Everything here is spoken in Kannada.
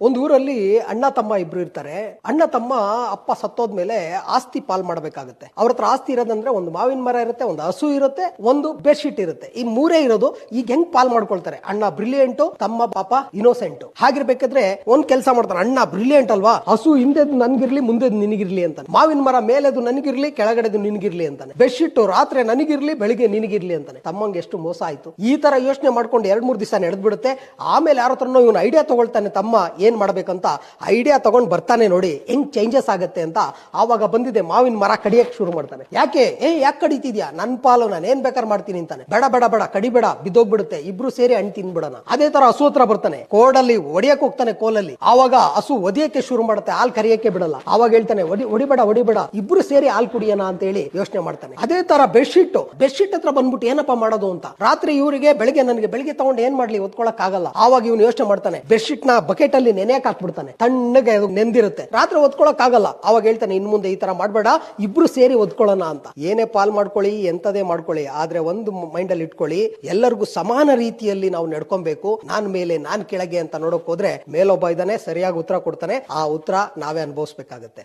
ಒಂದು ಊರಲ್ಲಿ ಅಣ್ಣ ತಮ್ಮ ಇಬ್ರು ಇರ್ತಾರೆ. ಅಣ್ಣ ತಮ್ಮ ಅಪ್ಪ ಸತ್ತೋದ್ಮೇಲೆ ಆಸ್ತಿ ಪಾಲ್ ಮಾಡ್ಬೇಕಾಗುತ್ತೆ. ಅವ್ರ ಹತ್ರ ಆಸ್ತಿ ಇರೋದಂದ್ರೆ ಒಂದು ಮಾವಿನ ಮರ ಇರುತ್ತೆ, ಒಂದು ಹಸು ಇರುತ್ತೆ, ಒಂದು ಬೆಡ್ಶೀಟ್ ಇರುತ್ತೆ. ಈ ಮೂರೇ ಇರೋದು. ಈಗ ಹೆಂಗ್ ಪಾಲ್ ಮಾಡ್ಕೊಳ್ತಾರೆ? ಅಣ್ಣ ಬ್ರಿಲಿಯಂಟ್, ತಮ್ಮ ಪಾಪ ಇನ್ನೋಸೆಂಟ್. ಹಾಗಿರ್ಬೇಕಾದ್ರೆ ಒಂದ್ ಕೆಲಸ ಮಾಡ್ತಾನೆ. ಅಣ್ಣ ಬ್ರಿಲಿಯಂಟ್ ಅಲ್ವಾ, ಹಸು ಹಿಂದೆದು ನನ್ಗಿರ್ಲಿ ಮುಂದೆದು ನಿನಗಿರ್ಲಿ ಅಂತಾನೆ. ಮಾವಿನ ಮರ ಮೇಲೆದು ನನಗಿರ್ಲಿ ಕೆಳಗಡೆದು ನಿನಗಿರ್ಲಿ ಅಂತಾನೆ. ಬೆಡ್ಶೀಟ್ ರಾತ್ರಿ ನನಗಿರ್ಲಿ ಬೆಳಿಗ್ಗೆ ನಿನಗಿರ್ಲಿ ಅಂತಾನೆ. ತಮ್ಮಂಗೆ ಎಷ್ಟು ಮೋಸ ಆಯ್ತು. ಈ ತರ ಯೋಚನೆ ಮಾಡ್ಕೊಂಡು 2-3 ದಿವಸ ನಡೆದ್ ಬಿಡುತ್ತೆ. ಆಮೇಲೆ ಯಾರ ಹತ್ರನೋ ಇವನು ಐಡಿಯಾ ತಗೊಳ್ತಾನೆ. ತಮ್ಮ ಏನ್ ಮಾಡ್ಬೇಕಂತ ಐಡಿಯಾ ತಗೊಂಡ್ ಬರ್ತಾನೆ. ನೋಡಿ ಹೆಂಗ್ ಚೇಂಜಸ್ ಆಗತ್ತೆ ಅಂತ. ಆವಾಗ ಬಂದಿದೆ ಮಾವಿನ ಮರ ಕಡಿಯಕ್ ಶುರು ಮಾಡ್ತಾನೆ. ಯಾಕೆ ಕಡಿತಿದ್ಯಾ? ನನ್ ಪಾಲು ನಾನು ಏನ್ ಬೇಕಾದ್ರೆ ಮಾಡ್ತೀನಿ ಅಂತಾನೆ. ಬೇಡ ಬೇಡ ಬೇಡ ಕಡಿಬೇಡ, ಬಿದ್ದೋಗ್ಬಿಡುತ್ತೆ. ಇಬ್ರು ಸೇರಿ ಹಣ್ಣು ತಿನ್ಬಿಡೋಣ. ಅದೇ ತರ ಹಸು ಹತ್ರ ಬರ್ತಾನೆ. ಕೋಡಲ್ಲಿ ಒಡಿಯಕ್ ಹೋಗ್ತಾನೆ, ಕೋಲಲ್ಲಿ. ಆವಾಗ ಹಸು ಒದಿಯಕ್ಕೆ ಶುರು ಮಾಡುತ್ತೆ, ಹಾಲ್ ಕರಿಯಕ್ಕೆ ಬಿಡಲ್ಲ. ಆವಾಗ ಹೇಳ್ತಾನೆ ಹೊಡಿಬೇಡ ಹೊಡಿಬೇಡ, ಇಬ್ರು ಸೇರಿ ಹಾಲ್ ಕುಡಿಯೋಣ ಅಂತ ಹೇಳಿ ಯೋಚನೆ ಮಾಡ್ತಾನೆ. ಅದೇ ತರ ಬೆಡ್ಶೀಟ್ ಹತ್ರ ಬಂದ್ಬಿಟ್ಟು ಏನಪ್ಪಾ ಮಾಡೋದು ಅಂತ. ರಾತ್ರಿ ಇವರಿಗೆ ಬೆಳಿಗ್ಗೆ ತಗೊಂಡು ಏನ್ ಮಾಡ್ಲಿ, ಓದ್ಕೊಳಕ್ ಆಗಲ್ಲ. ಆವಾಗ ಇವನು ಯೋಚನೆ ಮಾಡ್ತಾನೆ, ಬೆಡ್ಶೀಟ್ ನ ಬಕೆಟ್ ಅಲ್ಲಿ ನೆನೆಯಕ್ ಹಾಕ್ಬಿಡ್ತಾನೆ. ತಣ್ಣಗೆ ನೆಂದಿರುತ್ತೆ, ರಾತ್ರಿ ಓದ್ಕೊಳಕ್ ಆಗಲ್ಲ. ಅವಾಗ ಹೇಳ್ತಾನೆ, ಇನ್ ಮುಂದೆ ಈ ತರ ಮಾಡ್ಬೇಡ, ಇಬ್ರು ಸೇರಿ ಓದ್ಕೊಳ್ಳೋಣ ಅಂತ. ಏನೇ ಪಾಲ್ ಮಾಡ್ಕೊಳ್ಳಿ, ಎಂತದೇ ಮಾಡ್ಕೊಳ್ಳಿ, ಆದ್ರೆ ಒಂದು ಮೈಂಡ್ ಅಲ್ಲಿ ಇಟ್ಕೊಳ್ಳಿ, ಎಲ್ಲರಿಗೂ ಸಮಾನ ರೀತಿಯಲ್ಲಿ ನಾವು ನಡ್ಕೊಬೇಕು. ನಾನ್ ಮೇಲೆ ನಾನ್ ಕೆಳಗೆ ಅಂತ ನೋಡಕ್ ಹೋದ್ರೆ ಮೇಲೊಬ್ಬ ಇದ್ದಾನೆ, ಸರಿಯಾಗಿ ಉತ್ತರ ಕೊಡ್ತಾನೆ. ಆ ಉತ್ತರ ನಾವೇ ಅನುಭವಿಸ್ಬೇಕಾಗತ್ತೆ.